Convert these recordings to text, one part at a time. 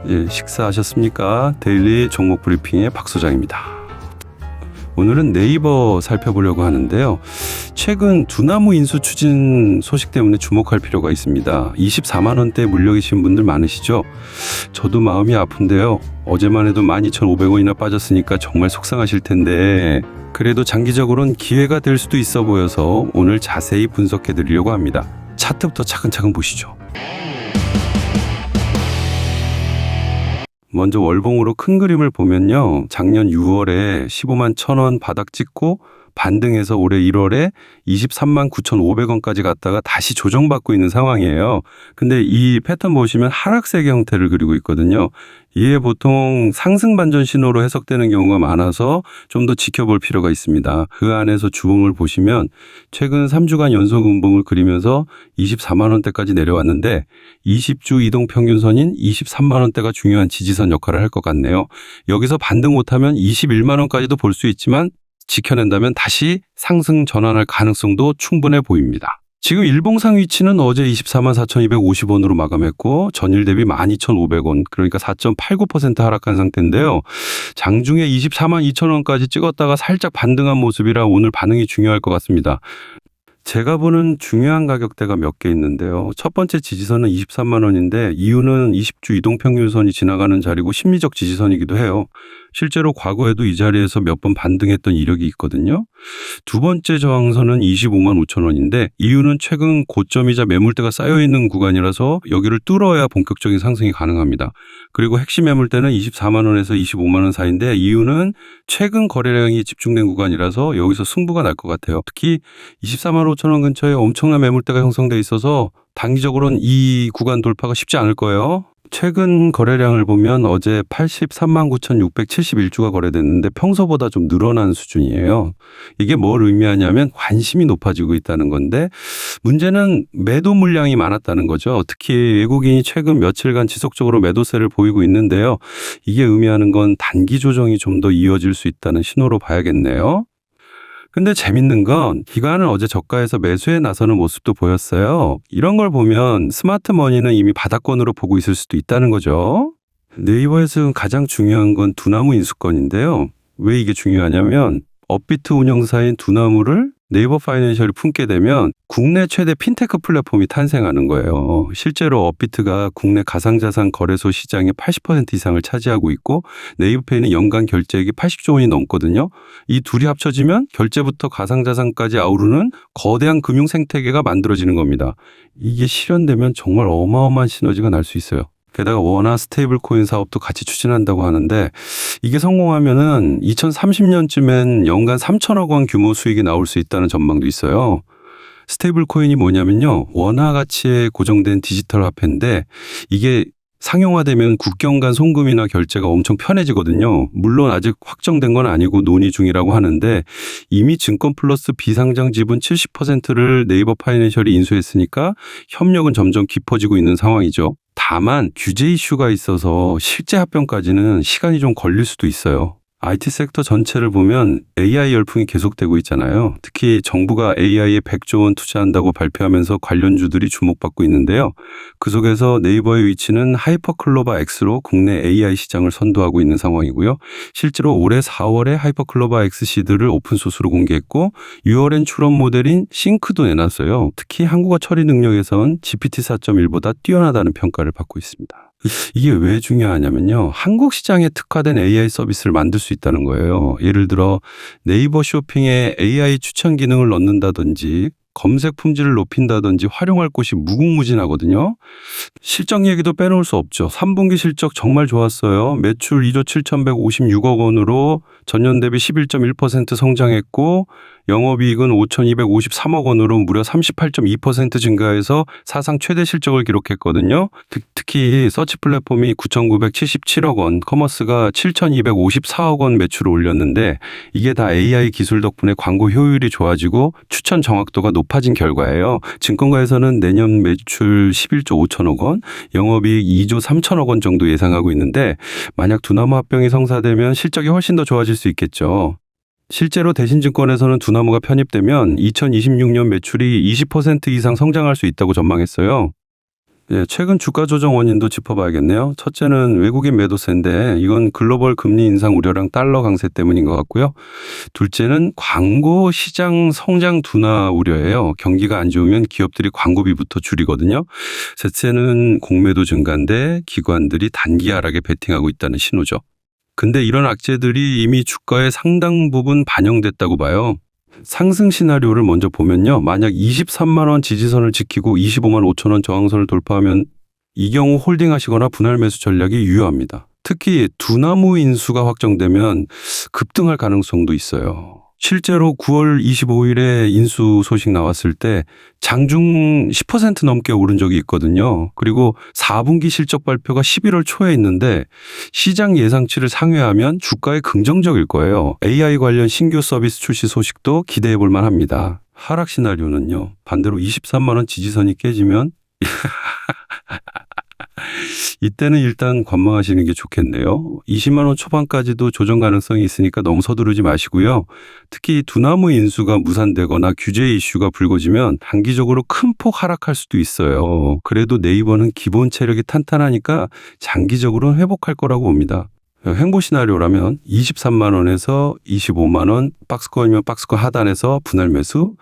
예, 식사하셨습니까? 데일리 종목 브리핑의 박 소장입니다. 오늘은 네이버 살펴보려고 하는데요. 최근 두나무 인수 추진 소식 때문에 주목할 필요가 있습니다. 24만 원대에 물려 계신 분들 많으시죠? 저도 마음이 아픈데요. 어제만 해도 12,500원이나 빠졌으니까 정말 속상하실 텐데 그래도 장기적으로는 기회가 될 수도 있어 보여서 오늘 자세히 분석해 드리려고 합니다. 차트부터 차근차근 보시죠. 먼저 월봉으로 큰 그림을 보면요. 작년 6월에 15만 1,000원 바닥 찍고 반등해서 올해 1월에 23만 9,500원까지 갔다가 다시 조정받고 있는 상황이에요. 근데 이 패턴 보시면 하락세의 형태를 그리고 있거든요. 이게 보통 상승 반전 신호로 해석되는 경우가 많아서 좀 더 지켜볼 필요가 있습니다. 그 안에서 주봉을 보시면 최근 3주간 연속 음봉을 그리면서 24만 원대까지 내려왔는데 20주 이동 평균선인 23만 원대가 중요한 지지선 역할을 할 것 같네요. 여기서 반등 못하면 21만 원까지도 볼 수 있지만 지켜낸다면 다시 상승 전환할 가능성도 충분해 보입니다. 지금 일봉상 위치는 어제 24만 4,250원으로 마감했고 전일 대비 12,500원 그러니까 4.89% 하락한 상태인데요. 장중에 24만 2,000원까지 찍었다가 살짝 반등한 모습이라 오늘 반응이 중요할 것 같습니다. 제가 보는 중요한 가격대가 몇 개 있는데요. 첫 번째 지지선은 23만 원인데 이유는 20주 이동평균선이 지나가는 자리고 심리적 지지선이기도 해요. 실제로 과거에도 이 자리에서 몇 번 반등했던 이력이 있거든요. 두 번째 저항선은 25만 5천 원인데 이유는 최근 고점이자 매물대가 쌓여있는 구간이라서 여기를 뚫어야 본격적인 상승이 가능합니다. 그리고 핵심 매물대는 24만 원에서 25만 원 사이인데 이유는 최근 거래량이 집중된 구간이라서 여기서 승부가 날 것 같아요. 특히 24만 5천 원 근처에 엄청난 매물대가 형성돼 있어서 단기적으로는 이 구간 돌파가 쉽지 않을 거예요. 최근 거래량을 보면 어제 83만 9,671주가 거래됐는데 평소보다 좀 늘어난 수준이에요. 이게 뭘 의미하냐면 관심이 높아지고 있다는 건데 문제는 매도 물량이 많았다는 거죠. 특히 외국인이 최근 며칠간 지속적으로 매도세를 보이고 있는데요. 이게 의미하는 건 단기 조정이 좀 더 이어질 수 있다는 신호로 봐야겠네요. 근데 재밌는 건 기관은 어제 저가에서 매수에 나서는 모습도 보였어요. 이런 걸 보면 스마트 머니는 이미 바닥권으로 보고 있을 수도 있다는 거죠. 네이버에서 가장 중요한 건 두나무 인수권인데요. 왜 이게 중요하냐면 업비트 운영사인 두나무를 네이버 파이낸셜이 품게 되면 국내 최대 핀테크 플랫폼이 탄생하는 거예요. 실제로 업비트가 국내 가상자산 거래소 시장의 80% 이상을 차지하고 있고 네이버페이는 연간 결제액이 80조 원이 넘거든요. 이 둘이 합쳐지면 결제부터 가상자산까지 아우르는 거대한 금융 생태계가 만들어지는 겁니다. 이게 실현되면 정말 어마어마한 시너지가 날 수 있어요. 게다가 원화 스테이블 코인 사업도 같이 추진한다고 하는데 이게 성공하면은 2030년쯤엔 연간 3천억 원 규모 수익이 나올 수 있다는 전망도 있어요. 스테이블 코인이 뭐냐면요. 원화 가치에 고정된 디지털 화폐인데 이게 상용화되면 국경 간 송금이나 결제가 엄청 편해지거든요. 물론 아직 확정된 건 아니고 논의 중이라고 하는데 이미 증권 플러스 비상장 지분 70%를 네이버 파이낸셜이 인수했으니까 협력은 점점 깊어지고 있는 상황이죠. 다만 규제 이슈가 있어서 실제 합병까지는 시간이 좀 걸릴 수도 있어요. IT 섹터 전체를 보면 AI 열풍이 계속되고 있잖아요. 특히 정부가 AI에 100조 원 투자한다고 발표하면서 관련주들이 주목받고 있는데요. 그 속에서 네이버의 위치는 하이퍼클로바 X로 국내 AI 시장을 선도하고 있는 상황이고요. 실제로 올해 4월에 하이퍼클로바 X 시드를 오픈소스로 공개했고 6월엔 출원 모델인 싱크도 내놨어요. 특히 한국어 처리 능력에선 GPT 4.1보다 뛰어나다는 평가를 받고 있습니다. 이게 왜 중요하냐면요. 한국 시장에 특화된 AI 서비스를 만들 수 있다는 거예요. 예를 들어 네이버 쇼핑에 AI 추천 기능을 넣는다든지 검색 품질을 높인다든지 활용할 곳이 무궁무진하거든요. 실적 얘기도 빼놓을 수 없죠. 3분기 실적 정말 좋았어요. 매출 2조 7,156억 원으로 전년 대비 11.1% 성장했고 영업이익은 5,253억 원으로 무려 38.2% 증가해서 사상 최대 실적을 기록했거든요. 특히 서치 플랫폼이 9,977억 원, 커머스가 7,254억 원 매출을 올렸는데 이게 다 AI 기술 덕분에 광고 효율이 좋아지고 추천 정확도가 높아진 결과예요. 증권가에서는 내년 매출 11조 5천억 원, 영업이익 2조 3천억 원 정도 예상하고 있는데 만약 두나무 합병이 성사되면 실적이 훨씬 더 좋아질 수 있겠죠. 실제로 대신증권에서는 두나무가 편입되면 2026년 매출이 20% 이상 성장할 수 있다고 전망했어요. 예, 최근 주가 조정 원인도 짚어봐야겠네요. 첫째는 외국인 매도세인데 이건 글로벌 금리 인상 우려랑 달러 강세 때문인 것 같고요. 둘째는 광고 시장 성장 둔화 우려예요. 경기가 안 좋으면 기업들이 광고비부터 줄이거든요. 셋째는 공매도 증가인데 기관들이 단기 하락에 베팅하고 있다는 신호죠. 근데 이런 악재들이 이미 주가에 상당 부분 반영됐다고 봐요. 상승 시나리오를 먼저 보면요. 만약 23만 원 지지선을 지키고 25만 5천 원 저항선을 돌파하면 이 경우 홀딩하시거나 분할 매수 전략이 유효합니다. 특히 두나무 인수가 확정되면 급등할 가능성도 있어요. 실제로 9월 25일에 인수 소식 나왔을 때 장중 10% 넘게 오른 적이 있거든요. 그리고 4분기 실적 발표가 11월 초에 있는데 시장 예상치를 상회하면 주가에 긍정적일 거예요. AI 관련 신규 서비스 출시 소식도 기대해 볼 만합니다. 하락 시나리오는요. 반대로 23만 원 지지선이 깨지면 이때는 일단 관망하시는 게 좋겠네요. 20만 원 초반까지도 조정 가능성이 있으니까 너무 서두르지 마시고요. 특히 두나무 인수가 무산되거나 규제 이슈가 불거지면 단기적으로 큰 폭 하락할 수도 있어요. 그래도 네이버는 기본 체력이 탄탄하니까 장기적으로는 회복할 거라고 봅니다. 횡보 시나리오라면 23만 원에서 25만 원, 박스권이면 박스권 하단에서 분할 매수,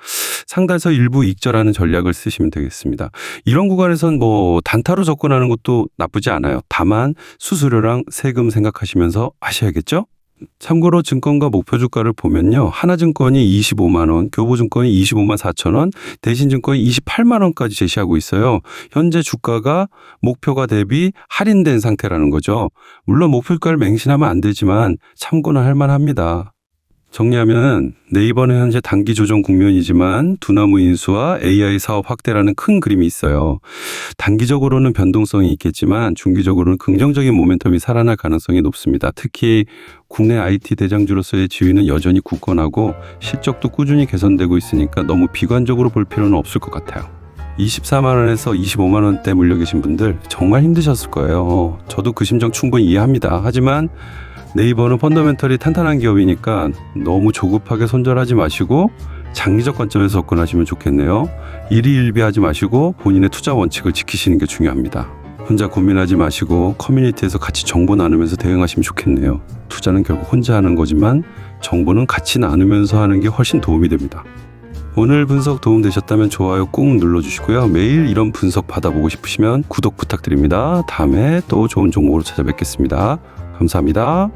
상단에서 일부 익절하는 전략을 쓰시면 되겠습니다. 이런 구간에선 단타로 접근하는 것도 나쁘지 않아요. 다만 수수료랑 세금 생각하시면서 하셔야겠죠? 참고로 증권가 목표 주가를 보면요. 하나증권이 25만 원, 교보증권이 25만 4천 원, 대신증권이 28만 원까지 제시하고 있어요. 현재 주가가 목표가 대비 할인된 상태라는 거죠. 물론 목표 주가를 맹신하면 안 되지만 참고는 할 만합니다. 정리하면 네이버는 현재 단기 조정 국면이지만 두나무 인수와 AI 사업 확대라는 큰 그림이 있어요. 단기적으로는 변동성이 있겠지만 중기적으로는 긍정적인 모멘텀이 살아날 가능성이 높습니다. 특히 국내 IT 대장주로서의 지위는 여전히 굳건하고 실적도 꾸준히 개선되고 있으니까 너무 비관적으로 볼 필요는 없을 것 같아요. 24만 원에서 25만 원대 물려 계신 분들 정말 힘드셨을 거예요. 저도 그 심정 충분히 이해합니다. 하지만 네이버는 펀더멘털이 탄탄한 기업이니까 너무 조급하게 손절하지 마시고 장기적 관점에서 접근하시면 좋겠네요. 일희일비하지 마시고 본인의 투자 원칙을 지키시는 게 중요합니다. 혼자 고민하지 마시고 커뮤니티에서 같이 정보 나누면서 대응하시면 좋겠네요. 투자는 결국 혼자 하는 거지만 정보는 같이 나누면서 하는 게 훨씬 도움이 됩니다. 오늘 분석 도움되셨다면 좋아요 꾹 눌러주시고요. 매일 이런 분석 받아보고 싶으시면 구독 부탁드립니다. 다음에 또 좋은 정보로 찾아뵙겠습니다. 감사합니다.